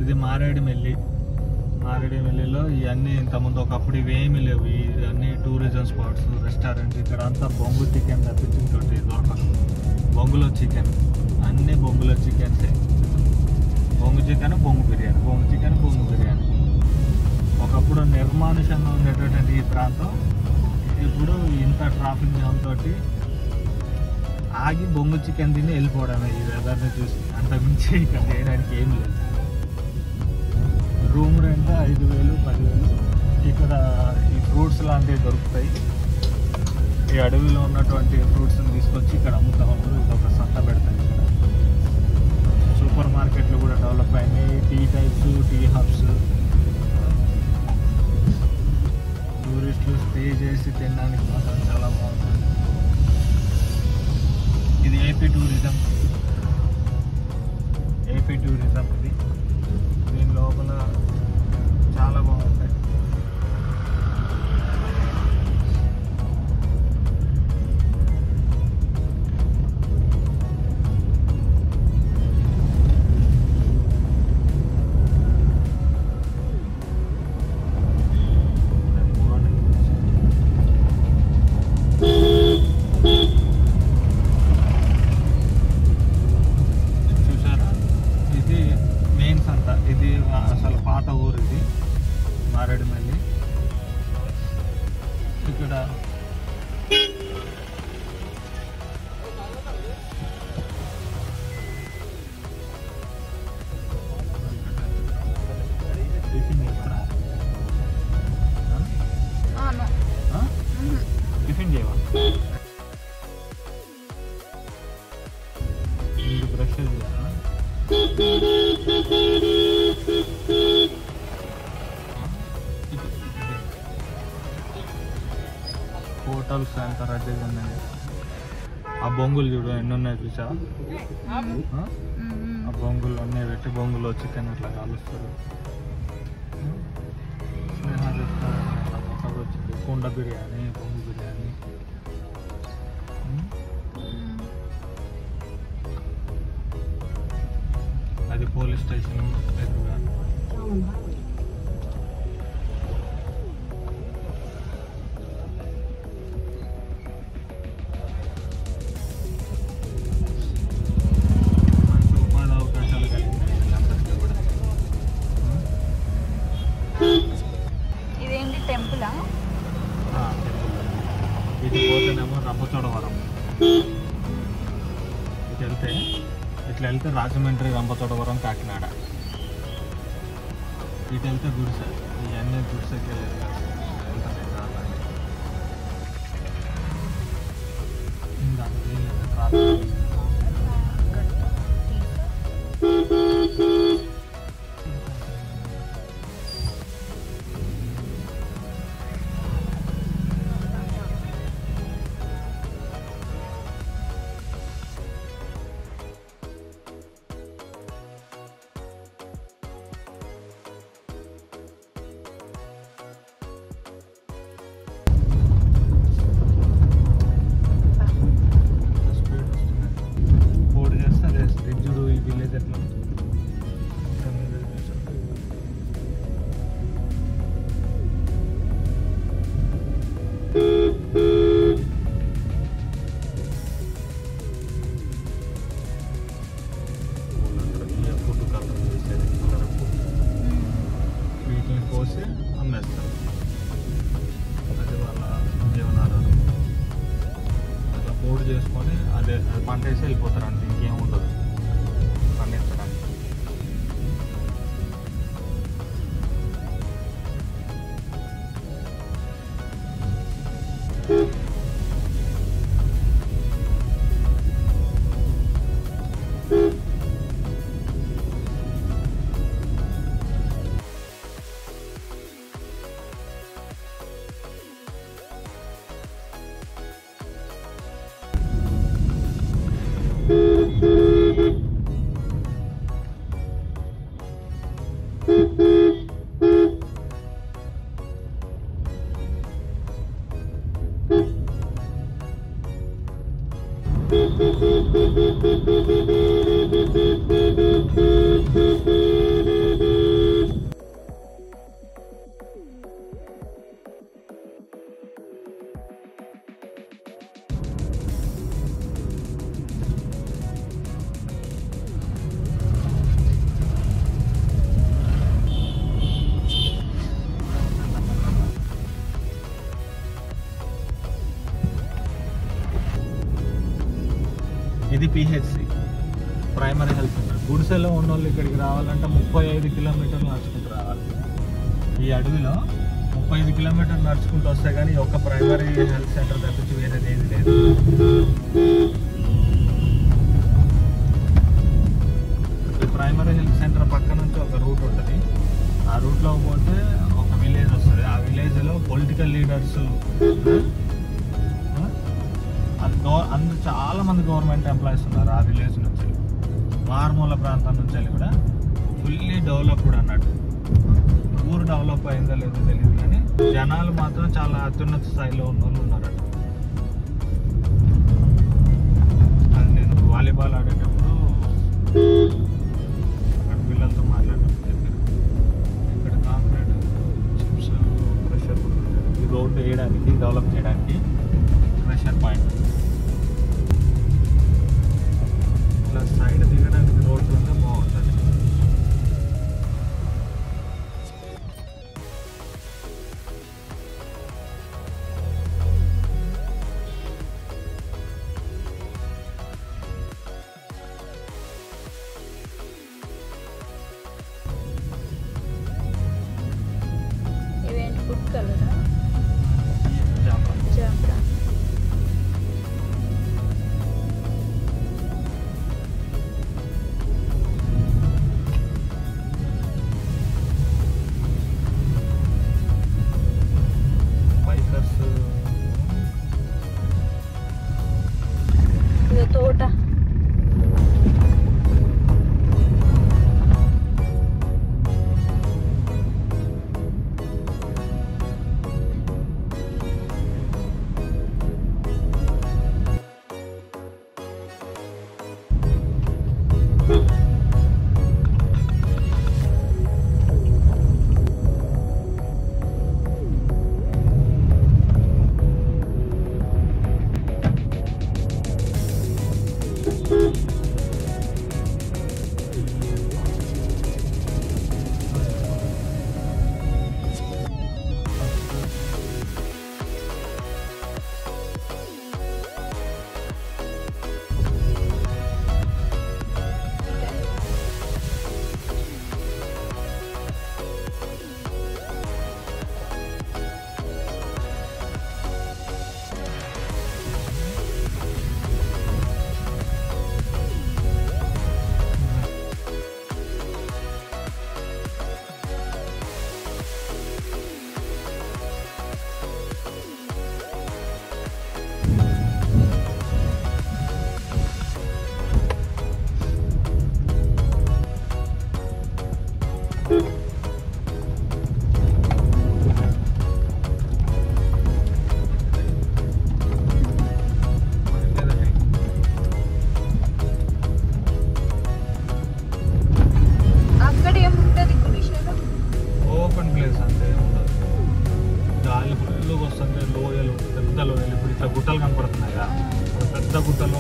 ఇది మారేడుమిల్లిలో ఇవన్నీ ఇంతకుముందు ఒకప్పుడు ఇవేమీ లేవు. ఇవన్నీ టూరిజం స్పాట్స్, రెస్టారెంట్స్. ఇక్కడ అంతా బొంగు చికెన్ తప్పించుంటుంది దొరకదు. బొంగులో చికెన్, అన్నీ బొంగులో చికెన్సే. బొంగు చికెన్, బొంగు బిర్యానీ, బొంగు చికెన్, బొంగు బిర్యానీ. ఒకప్పుడు నిర్మానుషంగా ఉండేటటువంటి ఈ ప్రాంతం ఇప్పుడు ఇంత ట్రాఫిక్ జామ్ తోటి ఆగి బొంగు చికెన్ తిని వెళ్ళిపోవడమే ఈ వెదర్ని చూసి. అంతకుమించి ఇక్కడ చేయడానికి ఏం లేదు. Room rent 5,000, 10,000. ఇక్కడ ఈ ఫ్రూట్స్ లాంటివి దొరుకుతాయి. ఈ అడవిలో ఉన్నటువంటి ఫ్రూట్స్ని తీసుకొచ్చి ఇక్కడ అమ్ముతూ ఉంటారు. ఇది ఒక సంత పెడతాయి. ఇక్కడ సూపర్ మార్కెట్లు కూడా డెవలప్ అయినాయి. Tea types, tea hubs. టూరిస్టులు స్టే చేసి తినడానికి మాత్రం చాలా బాగుంటుంది. ఇది ఏపీ టూరిజం ఇది. దీని లోపల చాలా బాగుంటాయి. చూసారా, ఇది మెయిన్ సంత. ఇది అసలు పాత ఊరు. ఇది మారేడుమిల్లి. ఇక్కడ టిఫిన్ చేయవా? బ్రష్ చేయాలా? హోటల్స్ ఎంత రద్దీగా ఉన్నాయి. ఆ బొంగులు చూడు ఎన్ని ఉన్నాయి చూసావా? ఆ బొంగులు అన్నీ పెట్టి బొంగులో చికెన్ అట్లా కాలుస్తారు. వచ్చింది కుండ బిర్యానీ, బొంగు బిర్యానీ. పోలీస్ స్టేషన్ ఎదురుగా. మంచి ఉపాధి అవకాశాలు కలిగినాయి వీళ్ళందరికీ కూడా. ఇదేంటి టెంపులా? ఇది పోతేనేమో రంపచోడవరం. ఇట్లా వెళ్తే రాజమండ్రి, రంపచోడవరం, కాకినాడ. ఇటు వెళ్తే గుడిసె. ఇవన్నీ గుడిసెకి వెళ్తాయి. వీటిని కోసి అమ్మేస్తారు. అది వాళ్ళ జీవనాధారం. అట్లా పోడు చేసుకొని అదే పంట వేసి వెళ్ళిపోతారు. అంటే ఇంకేం ఉండదు పండించడానికి. ఇది పిహెచ్సి, ప్రైమరీ హెల్త్ సెంటర్. గుడిసెలో ఉన్న వాళ్ళు ఇక్కడికి రావాలంటే 35 కిలోమీటర్లు నడుచుకుంటూ రావాలి. ఈ అడవిలో 35 కిలోమీటర్లు నడుచుకుంటూ వస్తే కానీ ఒక ప్రైమరీ హెల్త్ సెంటర్ తప్పించి వేరేది ఏది లేదు. ఈ ప్రైమరీ హెల్త్ సెంటర్ పక్క నుంచి ఒక రూట్ ఉంటుంది. ఆ రూట్లో పోతే ఒక విలేజ్ వస్తుంది. ఆ విలేజ్లో పొలిటికల్ లీడర్స్, అందరూ చాలా మంది గవర్నమెంట్ ఎంప్లాయీస్ ఉన్నారు. ఆ విలేజ్ నుంచి, మారుమూల ప్రాంతం నుంచి వెళ్ళి కూడా ఫుల్లీ డెవలప్డ్ అన్నట్టు. ఊరు డెవలప్ అయిందో లేదో తెలియదు కానీ జనాలు మాత్రం చాలా అత్యున్నత స్థాయిలో ఉన్న వాళ్ళు ఉన్నారట. అది నేను వాలీబాల్ ఆడేటప్పుడు అక్కడ పిల్లలతో మాట్లాడేటప్పుడు చెప్పారు. ఇక్కడ కాంక్రీట్ చిప్స్ ప్రెషర్ ఈ రోడ్డు వేయడానికి, డెవలప్ చేయడానికి ప్రెషర్ పాయింట్. ఇలా సైడ్ దిగడానికి రోడ్డు ఉంటే బాగుంటుంది. ఇవేంటి ఫుడ్ కలరా? జాంబా. జాంబ్రా. బైకర్స్. ఇది తోట.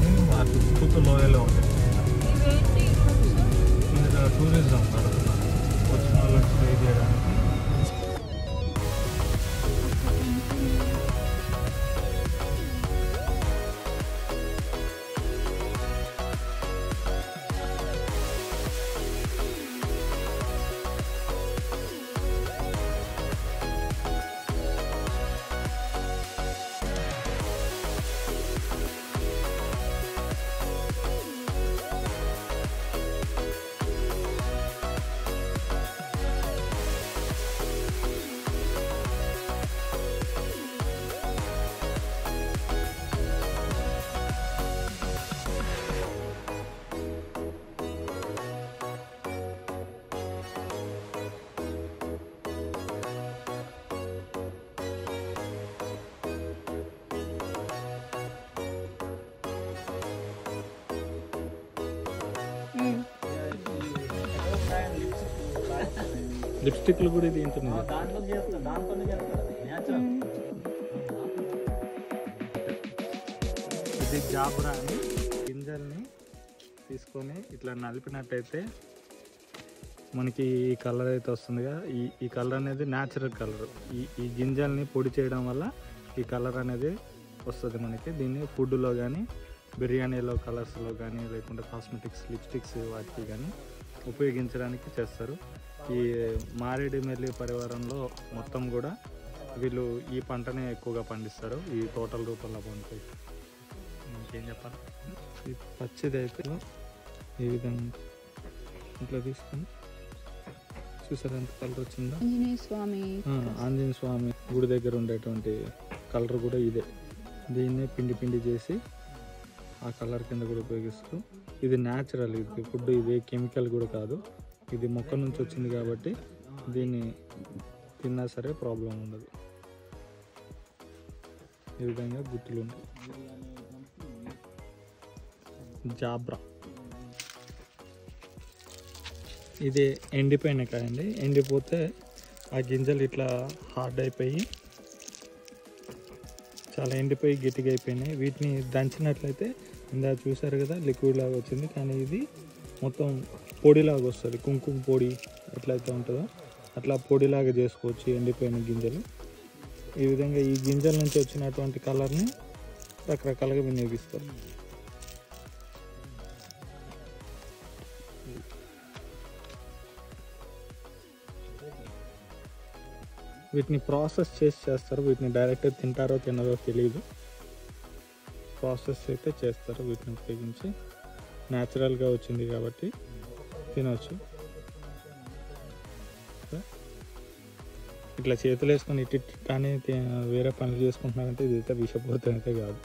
కానీ ఆ చుట్టూ లోయలో ఉంటుంది. ఇవేంటి fruits? ఇది టూరిజం నడుపుతున్నారు, వచ్చిన వాళ్ళకి స్టే చేయడానికి. లిప్స్టిక్లు కూడా ఇది ఉంటుంది. ఇది జాబ్రా అని గింజల్ని తీసుకొని ఇట్లా నలిపినట్టయితే మనకి ఈ కలర్ అయితే వస్తుందిగా, ఈ కలర్ అనేది న్యాచురల్ కలర్. ఈ గింజల్ని పొడి చేయడం వల్ల ఈ కలర్ అనేది వస్తుంది మనకి. దీన్ని ఫుడ్లో కానీ, బిర్యానీలో కలర్స్లో కానీ, లేకుంటే కాస్మెటిక్స్, లిప్స్టిక్స్ వాటికి కానీ ఉపయోగించడానికి చేస్తారు. ఈ మారేడుమిల్లి పరివారంలో మొత్తం కూడా వీళ్ళు ఈ పంటనే ఎక్కువగా పండిస్తారు, ఈ తోటల రూపంలో పండుతాయి. ఇంకేం చెప్పాలి, ఈ పచ్చిది అయితే ఈ విధంగా ఇట్లా తీసుకొని చూసారు ఎంత కలర్ వచ్చిందో. ఆంజనేయ స్వామి గుడి దగ్గర ఉండేటువంటి కలర్ కూడా ఇదే. దీన్నే పిండి పిండి చేసి ఆ కలర్ కింద కూడా ఉపయోగిస్తారు. ఇది న్యాచురల్, ఇది ఫుడ్, ఇది కెమికల్ కూడా కాదు. ఇది మొక్క నుంచి వచ్చింది కాబట్టి దీన్ని తిన్నా సరే ప్రాబ్లం ఉండదు. ఈ విధంగా గుత్తులు ఉంటాయి. జాబ్రా ఇది ఎండిపోయిన కాయండి. ఎండిపోతే ఆ గింజలు ఇట్లా హార్డ్ అయిపోయి చాలా ఎండిపోయి గట్టిగా అయిపోయినాయి. వీటిని దంచినట్లయితే ఇందా చూసారు కదా లిక్విడ్ లాగా వచ్చింది, కానీ ఇది మొత్తం పొడిలాగా వస్తుంది. కుంకుమ పొడి ఎట్లయితే ఉంటుందో అట్లా పొడిలాగా చేసుకోవచ్చు ఎండిపోయిన గింజలు. ఈ విధంగా ఈ గింజల నుంచి వచ్చినటువంటి కలర్ని రకరకాలుగా వినియోగిస్తారు. వీటిని ప్రాసెస్ చేస్తారు. వీటిని డైరెక్ట్గా తింటారో తినరో తెలియదు. ప్రాసెస్ అయితే చేస్తారు. వీటిని ఉపయోగించి న్యాచురల్గా వచ్చింది కాబట్టి తినవచ్చు. ఇట్లా చేతులు వేసుకొని ఇటు కానీ వేరే పనులు చేసుకుంటున్నారంటే ఇది అయితే విషపూరితం అయితే కాదు.